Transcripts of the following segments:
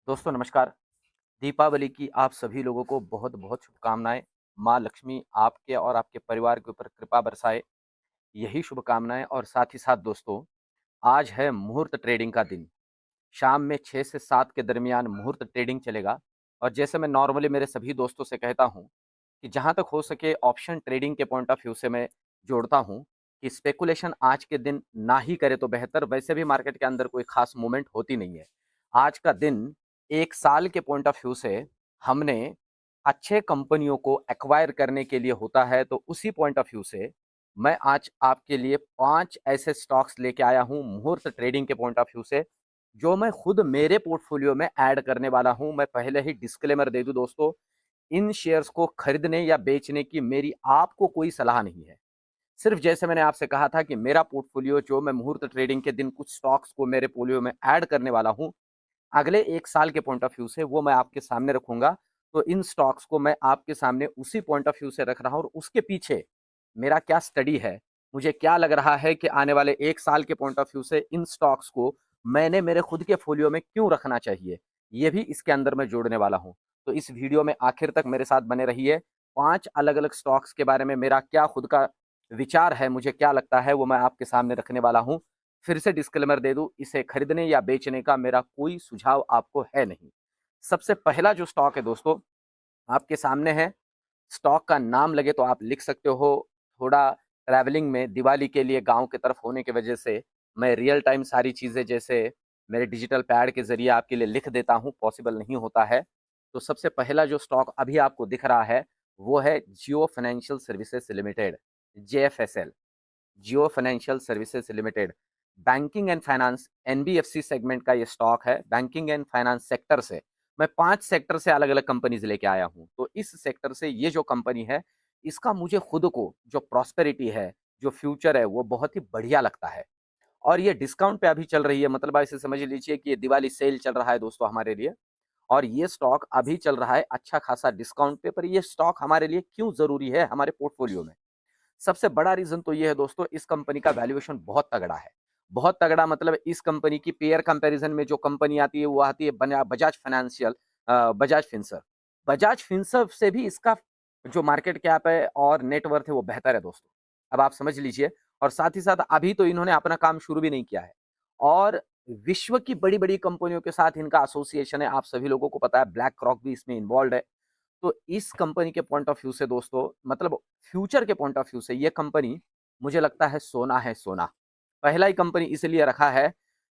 दोस्तों नमस्कार। दीपावली की आप सभी लोगों को बहुत-बहुत शुभकामनाएँ। माँ लक्ष्मी आपके और आपके परिवार के ऊपर कृपा बरसाए, यही शुभकामनाएँ और साथ ही साथ दोस्तों, आज है मुहूर्त ट्रेडिंग का दिन। शाम में 6 से 7 के दरमियान मुहूर्त ट्रेडिंग चलेगा और जैसे मैं नॉर्मली मेरे सभी दोस्तों से कहता हूँ, कि जहाँ तक हो सके ऑप्शन ट्रेडिंग के पॉइंट ऑफ व्यू से मैं जोड़ता हूँ, कि स्पेकुलेशन आज के दिन ना ही करे तो बेहतर, वैसे भी मार्केट के अंदर कोई ख़ास मूवमेंट होती नहीं है। आज का दिन 1 साल के पॉइंट ऑफ व्यू से हमने अच्छे कंपनियों को एक्वायर करने के लिए होता है, तो उसी पॉइंट ऑफ व्यू से मैं आज आपके लिए 5 ऐसे स्टॉक्स लेके आया हूँ मुहूर्त ट्रेडिंग के पॉइंट ऑफ व्यू से, जो मैं खुद मेरे पोर्टफोलियो में ऐड करने वाला हूँ। मैं पहले ही डिस्क्लेमर दे दूँ दोस्तों, इन शेयर्स को खरीदने या बेचने की मेरी आपको कोई सलाह नहीं है। सिर्फ जैसे मैंने आपसे कहा था कि मेरा पोर्टफोलियो जो मैं मुहूर्त ट्रेडिंग के दिन कुछ स्टॉक्स को मेरे पोलियो में ऐड करने वाला हूँ, अगले 1 साल के पॉइंट ऑफ व्यू से वो मैं आपके सामने रखूँगा। तो इन स्टॉक्स को मैं आपके सामने उसी पॉइंट ऑफ व्यू से रख रहा हूँ और उसके पीछे मेरा क्या स्टडी है, मुझे क्या लग रहा है कि आने वाले 1 साल के पॉइंट ऑफ व्यू से इन स्टॉक्स को मैंने मेरे खुद के फ़ोलियो में क्यों रखना चाहिए, ये भी इसके अंदर मैं जोड़ने वाला हूँ। तो इस वीडियो में आखिर तक मेरे साथ बने रहिए। 5 अलग-अलग स्टॉक्स के बारे में मेरा क्या खुद का विचार है, मुझे क्या लगता है, वो मैं आपके सामने रखने वाला हूँ। फिर से डिस्क्लेमर दे दूँ, इसे खरीदने या बेचने का मेरा कोई सुझाव आपको है नहीं। सबसे पहला जो स्टॉक है दोस्तों, आपके सामने है। स्टॉक का नाम लगे तो आप लिख सकते हो। थोड़ा ट्रैवलिंग में दिवाली के लिए गाँव की तरफ होने की वजह से मैं रियल टाइम सारी चीज़ें जैसे मेरे डिजिटल पैड के ज़रिए आपके लिए लिख देता हूँ, पॉसिबल नहीं होता है। तो सबसे पहला जो स्टॉक अभी आपको दिख रहा है, वो है Jio financial services limited, JFSL. Jio financial services limited banking and finance NBFC segment का ये स्टॉक है। बैंकिंग एंड फाइनेंस सेक्टर से मैं 5 सेक्टर से अलग-अलग कंपनीज़ लेके आया हूँ। तो इस सेक्टर से ये जो कंपनी है, इसका मुझे खुद को जो प्रॉस्पेरिटी है, जो फ्यूचर है, वो बहुत ही बढ़िया लगता है। और ये डिस्काउंट पे अभी चल रही है, मतलब आप इसे समझ लीजिए कि ये दिवाली सेल चल रहा है दोस्तों हमारे लिए। और ये स्टॉक अभी चल रहा है अच्छा खासा डिस्काउंट पे, पर ये स्टॉक हमारे लिए क्यों ज़रूरी है हमारे पोर्टफोलियो में? सबसे बड़ा रीज़न तो ये है दोस्तों, इस कंपनी का वैल्यूएशन बहुत तगड़ा है। बहुत तगड़ा मतलब इस कंपनी की पेयर कंपैरिज़न में जो कंपनी आती है वो आती है Bajaj financial, Bajaj Finserv. Bajaj Finserv से भी इसका जो मार्केट कैप है और नेट वर्थ है वो बेहतर है दोस्तों। अब आप समझ लीजिए। और साथ ही साथ अभी तो इन्होंने अपना काम शुरू भी नहीं किया है। और विश्व की बड़ी-बड़ी कंपनियों के साथ इनका एसोसिएशन है, आप सभी लोगों को पता है, ब्लैक रॉक भी इसमें इन्वॉल्व्ड है। तो इस कंपनी के पॉइंट ऑफ व्यू से दोस्तों, मतलब फ्यूचर के पॉइंट ऑफ व्यू से ये कंपनी मुझे लगता है सोना। पहला ही कंपनी इसलिए रखा है,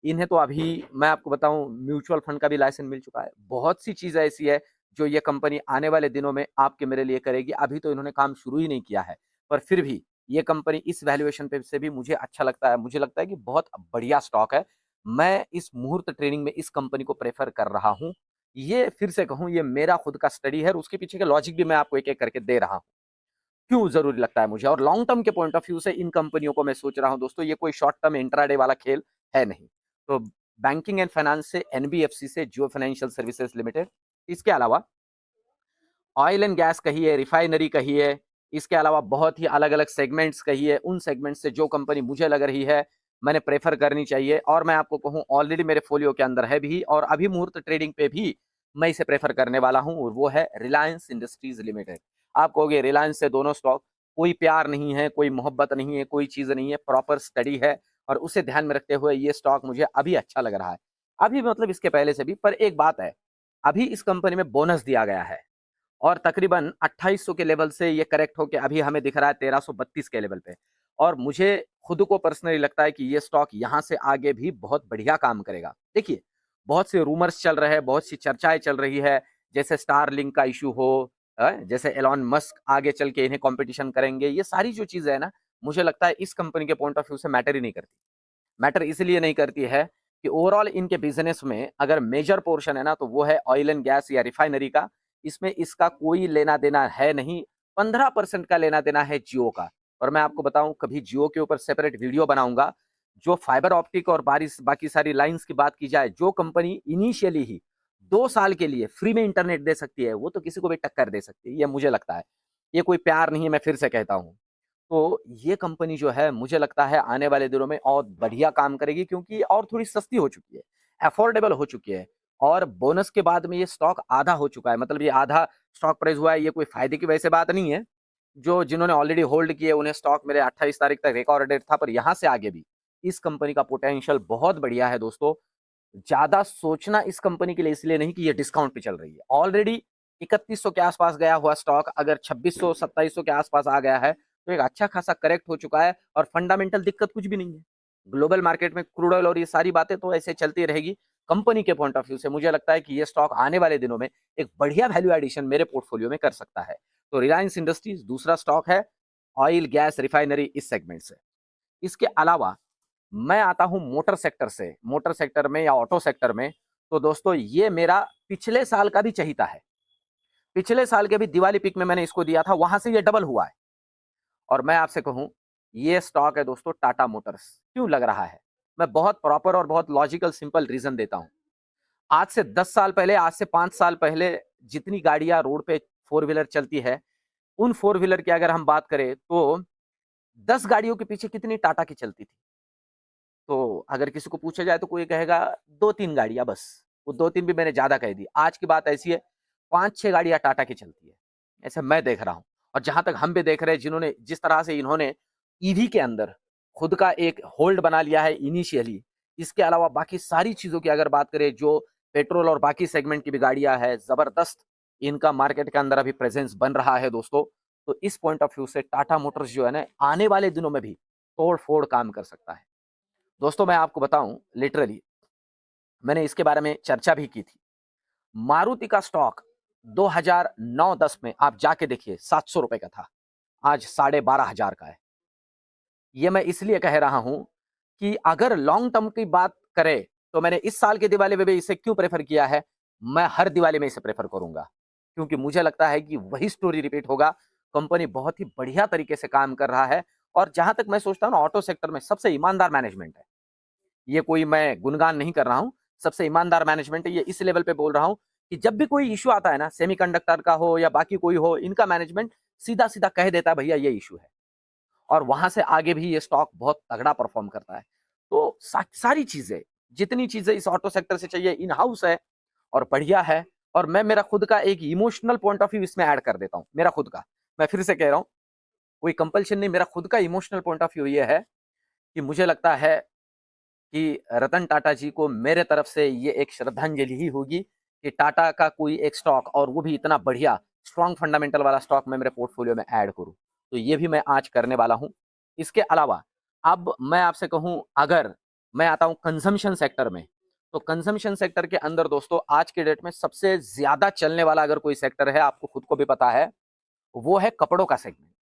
इन्हें तो अभी मैं आपको बताऊँ म्यूचुअल फंड का भी लाइसेंस मिल चुका है। बहुत सी चीज़ें ऐसी है जो ये कंपनी आने वाले दिनों में आपके मेरे लिए करेगी। अभी तो इन्होंने काम शुरू ही नहीं किया है। पर फिर भी ये कंपनी इस वैल्यूएशन पे से भी मुझे अच्छा लगता है। मुझे लगता है कि बहुत बढ़िया स्टॉक है। मैं इस मुहूर्त ट्रेडिंग में इस कंपनी को प्रेफ़र कर रहा हूँ। ये फिर से कहूँ, ये मेरा खुद का स्टडी है और उसके पीछे के लॉजिक भी मैं आपको एक-एक करके दे रहा हूँ। क्यों ज़रूरी लगता है मुझे, और लॉन्ग टर्म के पॉइंट ऑफ व्यू से इन कंपनियों को मैं सोच रहा हूँ दोस्तों, ये कोई शॉर्ट टर्म इंट्राडे वाला खेल है नहीं। तो बैंकिंग एंड फाइनेंस से एनबीएफसी से जियो फाइनेंशियल सर्विसेज लिमिटेड, इसके अलावा ऑयल एंड गैस कहिए, रिफाइनरी कहिए, इसके अलावा बहुत ही अलग-अलग सेगमेंट्स कहिए, उन सेगमेंट्स से जो कंपनी मुझे लग रही है, मैंने प्रेफ़र करनी चाहिए और मैं आपको कहूँ ऑलरेडी मेरे फ़ोलियो के अंदर है भी और अभी मुहूर्त ट्रेडिंग पे भी मैं इसे प्रेफ़र करने वाला हूँ और वो है रिलायंस इंडस्ट्रीज़ लिमिटेड। आप कहोगे रिलायंस से दोनों स्टॉक, कोई प्यार नहीं है, कोई मोहब्बत नहीं है, कोई चीज़ नहीं है, प्रॉपर स्टडी है और उसे ध्यान में रखते हुए ये स्टॉक मुझे अभी अच्छा लग रहा है। अभी मतलब इसके पहले से भी, पर एक बात है, अभी इस कंपनी में बोनस दिया गया है। और तकरीबन 2800 के लेवल से ये करेक्ट होके अभी हमें दिख रहा है 1332 के लेवल पे। और मुझे खुद को पर्सनली लगता है कि ये स्टॉक यहाँ से आगे भी बहुत बढ़िया काम करेगा। देखिए, बहुत से रूमर्स चल रहे हैं, बहुत सी चर्चाएँ चल रही है, जैसे स्टारलिंक का इश्यू हो, जैसे एलन मस्क आगे चल के इन्हें कॉम्पिटिशन करेंगे, ये सारी जो चीज़ें हैं ना, मुझे लगता है इस कंपनी के पॉइंट ऑफ व्यू से मैटर ही नहीं करती। मैटर इसलिए नहीं करती है कि ओवरऑल इनके बिज़नेस में अगर मेजर पोर्शन है ना, तो वो है ऑयल एंड गैस या रिफाइनरी का। इसमें इसका कोई लेना-देना है नहीं। 15% का लेना-देना है जियो का। और मैं आपको बताऊँ, कभी जियो के ऊपर सेपरेट वीडियो बनाऊँगा। जो फाइबर ऑप्टिक और बारिश बाकी सारी लाइन्स की बात की जाए, जो कंपनी इनिशियली ही 2 साल के लिए फ्री में इंटरनेट दे सकती है, वो तो किसी को भी टक्कर दे सकती है, ये मुझे लगता है। ये कोई प्यार नहीं है, मैं फिर से कहता हूँ। तो ये कंपनी जो है मुझे लगता है आने वाले दिनों में और बढ़िया काम करेगी, क्योंकि और थोड़ी सस्ती हो चुकी है, अफोर्डेबल हो चुकी है और बोनस के बाद में ये स्टॉक आधा हो चुका है, मतलब ये आधा स्टॉक प्राइस हुआ है। ये कोई फायदे की वजह से बात नहीं है, जो जिन्होंने ऑलरेडी होल्ड किए उन्हें स्टॉक मेरे 28 तारीख तक रिकॉर्ड डेट था, पर यहाँ से आगे भी इस कंपनी का पोटेंशियल बहुत बढ़िया है दोस्तों। ज्यादा सोचना इस कंपनी के लिए इसलिए नहीं कि ये डिस्काउंट पे चल रही है, ऑलरेडी 3100 के आसपास गया हुआ स्टॉक अगर 2600 2700 के आसपास आ गया है तो एक अच्छा खासा करेक्ट हो चुका है, और फंडामेंटल दिक्कत कुछ भी नहीं है। ग्लोबल मार्केट में क्रूड ऑयल और ये सारी बातें तो ऐसे चलती रहेगी। कंपनी के पॉइंट ऑफ व्यू से मुझे लगता है कि ये स्टॉक आने वाले दिनों में एक बढ़िया वैल्यू एडिशन मेरे पोर्टफोलियो में कर सकता है। तो रिलायंस इंडस्ट्रीज दूसरा स्टॉक है, ऑयल गैस रिफाइनरी इस सेगमेंट से। इसके अलावा मैं आता हूं मोटर सेक्टर से, मोटर सेक्टर में या ऑटो सेक्टर में। तो दोस्तों ये मेरा पिछले साल का भी चहीता है, पिछले साल के भी दिवाली पिक में मैंने इसको दिया था, वहां से ये डबल हुआ है। और मैं आपसे कहूं ये स्टॉक है दोस्तों टाटा मोटर्स। क्यों लग रहा है, मैं बहुत प्रॉपर और बहुत लॉजिकल सिंपल रीजन देता हूं। आज से 10 साल पहले, आज से 5 साल पहले जितनी गाड़ियां रोड पे फोर व्हीलर चलती है, उन फोर व्हीलर की अगर हम बात करें तो 10 गाड़ियों के पीछे कितनी टाटा की चलती थी। तो अगर किसी को पूछा जाए तो कोई कहेगा 2-3 गाड़ियां बस। वो 2-3 भी मैंने ज्यादा कह दी। आज की बात ऐसी है 5-6 गाड़ियां टाटा की चलती है, ऐसे मैं देख रहा हूं। और जहां तक हम भी देख रहे हैं, जिन्होंने जिस तरह से इन्होंने ईवी के अंदर खुद का एक होल्ड बना लिया है इनिशियली, इसके अलावा बाकी सारी चीजों की अगर बात करें, जो पेट्रोल और बाकी सेगमेंट की भी गाड़ियां है, जबरदस्त इनका मार्केट के अंदर अभी प्रेजेंस बन रहा है दोस्तों। तो इस पॉइंट ऑफ व्यू से टाटा मोटर्स जो है ना, आने वाले दिनों में भी तोड़ फोड़ काम कर सकता है दोस्तों। मैं आपको बताऊं, लिटरली मैंने इसके बारे में चर्चा भी की थी। मारुति का स्टॉक 2009-10 में आप जाके देखिए 700 रुपए का था, आज 12,500 का है। ये मैं इसलिए कह रहा हूं कि अगर लॉन्ग टर्म की बात करें तो मैंने इस साल के दिवाली में भी इसे क्यों प्रेफर किया है, मैं हर दिवाली में इसे प्रेफर करूंगा, क्योंकि मुझे लगता है कि वही स्टोरी रिपीट होगा। कंपनी बहुत ही बढ़िया तरीके से काम कर रहा है, और जहां तक मैं सोचता हूं ना, ऑटो सेक्टर में सबसे ईमानदार मैनेजमेंट है। ये कोई मैं गुणगान नहीं कर रहा हूं, सबसे ईमानदार मैनेजमेंट है। ये इस लेवल पे बोल रहा हूं कि जब भी कोई इश्यू आता है ना, सेमीकंडक्टर का हो या बाकी कोई हो, इनका मैनेजमेंट सीधा सीधा कह देता है भैया ये इश्यू है, और वहां से आगे भी ये स्टॉक बहुत तगड़ा परफॉर्म करता है। तो सारी चीजें, जितनी चीजें इस ऑटो सेक्टर से चाहिए इन हाउस है और बढ़िया है। और मैं मेरा खुद का एक इमोशनल पॉइंट ऑफ व्यू इसमें ऐड कर देता हूं, मेरा खुद का। मैं फिर से कह रहा हूं, कोई कंपल्शन नहीं, मेरा खुद का इमोशनल पॉइंट ऑफ व्यू ये है कि मुझे लगता है कि रतन टाटा जी को मेरे तरफ से ये एक श्रद्धांजलि ही होगी कि टाटा का कोई एक स्टॉक, और वो भी इतना बढ़िया स्ट्रॉन्ग फंडामेंटल वाला स्टॉक, मैं मेरे पोर्टफोलियो में ऐड करूं। तो ये भी मैं आज करने वाला हूं। इसके अलावा अब मैं आपसे कहूं, अगर मैं आता हूं कंजम्पशन सेक्टर में, तो कंजम्पशन सेक्टर के अंदर दोस्तों आज के डेट में सबसे ज्यादा चलने वाला अगर कोई सेक्टर है, आपको खुद को भी पता है, वो है कपड़ों का सेगमेंट।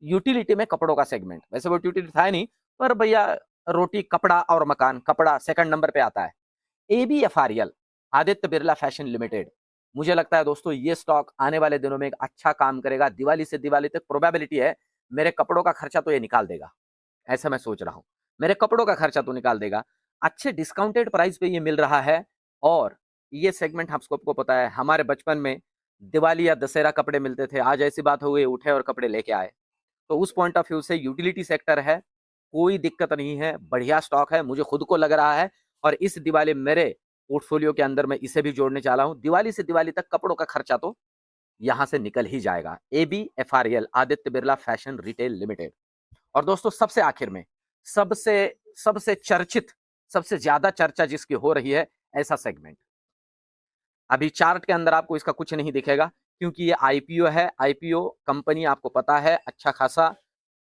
यूटिलिटी में कपड़ों का सेगमेंट, वैसे वो यूटिलिटी था ही नहीं, पर भैया रोटी कपड़ा और मकान, कपड़ा सेकंड नंबर पे आता है। ABFRL, Aditya Birla fashion limited, मुझे लगता है दोस्तों ये स्टॉक आने वाले दिनों में एक अच्छा काम करेगा। दिवाली से दिवाली तक प्रोबेबिलिटी है मेरे कपड़ों का खर्चा तो ये निकाल देगा, ऐसा मैं सोच रहा हूं। मेरे कपड़ों का खर्चा तो निकाल देगा, अच्छे डिस्काउंटेड प्राइस पे ये मिल रहा है। और ये सेगमेंट आप सबको पता है, हमारे बचपन में दिवाली या दशहरा कपड़े मिलते थे, आज ऐसी बात हो गई उठे और कपड़े लेके आए। तो उस पॉइंट ऑफ व्यू से यूटिलिटी सेक्टर है, कोई दिक्कत नहीं है, बढ़िया स्टॉक है, मुझे खुद को लग रहा है। और इस दिवाली मेरे पोर्टफोलियो के अंदर मैं इसे भी जोड़ने चाह रहा हूं। दिवाली से दिवाली तक कपड़ों का खर्चा तो यहां से निकल ही जाएगा। ABFRL, Aditya Birla fashion retail limited. और दोस्तों सबसे आखिर में, सबसे सबसे चर्चित, सबसे ज्यादा चर्चा जिसकी हो रही है, ऐसा सेगमेंट, अभी चार्ट के अंदर आपको इसका कुछ नहीं दिखेगा क्योंकि ये आईपीओ है। आईपीओ कंपनी आपको पता है अच्छा खासा,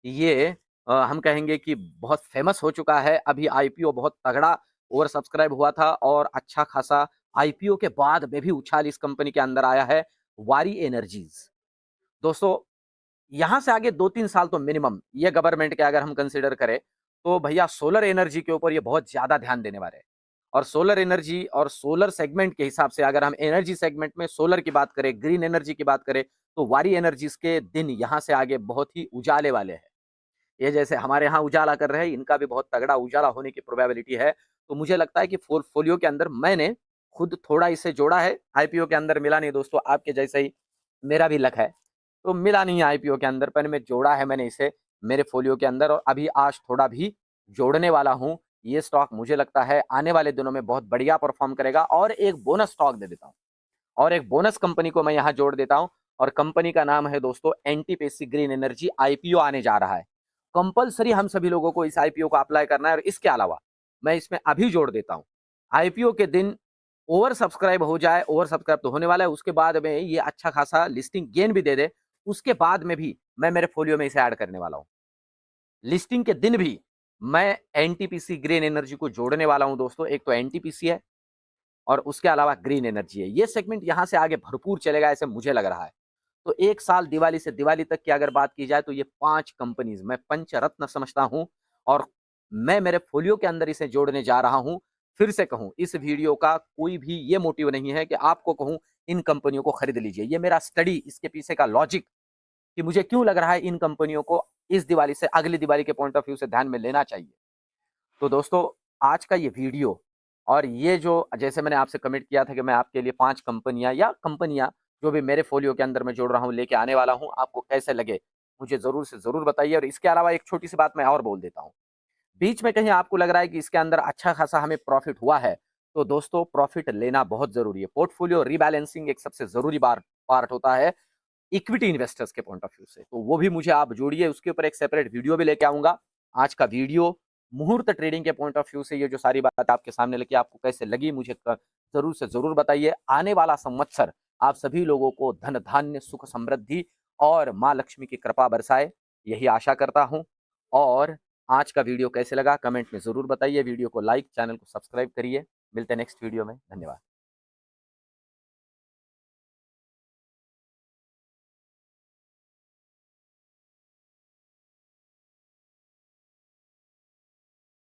ये हम कहेंगे कि बहुत फेमस हो चुका है। अभी आईपीओ बहुत तगड़ा ओवर सब्सक्राइब हुआ था, और अच्छा खासा आईपीओ के बाद में भी उछाल इस कंपनी के अंदर आया है, वारी एनर्जीज। दोस्तों यहां से आगे 2-3 साल तो मिनिमम ये गवर्नमेंट के अगर हम कंसिडर करें तो भैया सोलर एनर्जी के ऊपर ये बहुत ज्यादा ध्यान देने वाले हैं। और सोलर एनर्जी और सोलर सेगमेंट के हिसाब से अगर हम एनर्जी सेगमेंट में सोलर की बात करें, ग्रीन एनर्जी की बात करें, तो वारी एनर्जीज के दिन यहां से आगे बहुत ही उजाले वाले हैं। ये जैसे हमारे यहाँ उजाला कर रहे हैं, इनका भी बहुत तगड़ा उजाला होने की प्रोबेबिलिटी है। तो मुझे लगता है कि पोर्टफोलियो के अंदर मैंने खुद थोड़ा इसे जोड़ा है। आईपीओ के अंदर मिला नहीं दोस्तों, आपके जैसे ही मेरा भी लक है, तो मिला नहीं है आईपीओ के अंदर, पर मैं जोड़ा है मैंने इसे मेरे फोलियो के अंदर, और अभी आज थोड़ा भी जोड़ने वाला हूं ये स्टॉक मुझे लगता है आने वाले दिनों में बहुत बढ़िया परफॉर्म करेगा। और एक बोनस स्टॉक दे देता हूँ, और एक बोनस कंपनी को मैं यहाँ जोड़ देता हूँ, और कंपनी का नाम है दोस्तों एनटीपीसी ग्रीन एनर्जी। आईपीओ आने जा रहा है, कंपलसरी हम सभी लोगों को इस आईपीओ को अप्लाई करना है। और इसके अलावा मैं इसमें अभी जोड़ देता हूँ, आईपीओ के दिन ओवर सब्सक्राइब हो जाए, ओवर सब्सक्राइब तो होने वाला है, उसके बाद में ये अच्छा खासा लिस्टिंग गेन भी दे दे, उसके बाद में भी मैं मेरे फोलियो में इसे ऐड करने वाला हूँ। लिस्टिंग के दिन भी मैं एनटीपीसी ग्रीन एनर्जी को जोड़ने वाला हूं दोस्तों। एक तो एनटीपीसी है और उसके अलावा ग्रीन एनर्जी है। ये सेगमेंट यहां से आगे भरपूर चलेगा ऐसे मुझे लग रहा है। तो एक साल दिवाली से दिवाली तक की अगर बात की जाए तो ये 5 कंपनीज मैं पंचरत्न समझता हूं, और मैं मेरे फोलियो के अंदर इसे जोड़ने जा रहा हूं। फिर से कहूं, इस वीडियो का कोई भी ये मोटिव नहीं है कि आपको कहूं इन कंपनियों को खरीद लीजिए। ये मेरा स्टडी, इसके पीछे का लॉजिक कि मुझे क्यों लग रहा है इन कंपनियों को इस दिवाली से अगली दिवाली के पॉइंट ऑफ व्यू से ध्यान में लेना चाहिए। तो दोस्तों, आज का ये वीडियो और ये जो जैसे मैंने आपसे कमिट किया था कि मैं आपके लिए 5 कंपनियां या कंपनियां जो भी मेरे फोलियो के अंदर मैं जोड़ रहा हूं लेके आने वाला हूं, आपको कैसे लगे मुझे जरूर से जरूर बताइए। और इसके अलावा एक छोटी सी बात मैं और बोल देता हूं, बीच में कहीं आपको लग रहा है कि इसके अंदर अच्छा खासा हमें प्रॉफिट हुआ है, तो दोस्तों प्रॉफिट लेना बहुत जरूरी है। पोर्टफोलियो रीबैलेंसिंग एक सबसे जरूरी पार्ट होता है इक्विटी इन्वेस्टर्स के पॉइंट ऑफ व्यू से। तो वो भी मुझे आप जोड़िए, उसके ऊपर एक सेपरेट वीडियो भी लेके आऊंगा। आज का वीडियो मुहूर्त ट्रेडिंग के पॉइंट ऑफ व्यू से ये जो सारी बात आपके सामने लेके आपको कैसे लगी मुझे जरूर से जरूर बताइए। आने वाला संवत्सर आप सभी लोगों को धन धान्य सुख समृद्धि और माँ लक्ष्मी की कृपा बरसाए, यही आशा करता हूं। और आज का वीडियो कैसे लगा कमेंट में जरूर बताइए। वीडियो को लाइक, चैनल को सब्सक्राइब करिए। मिलते हैं नेक्स्ट वीडियो में। धन्यवाद।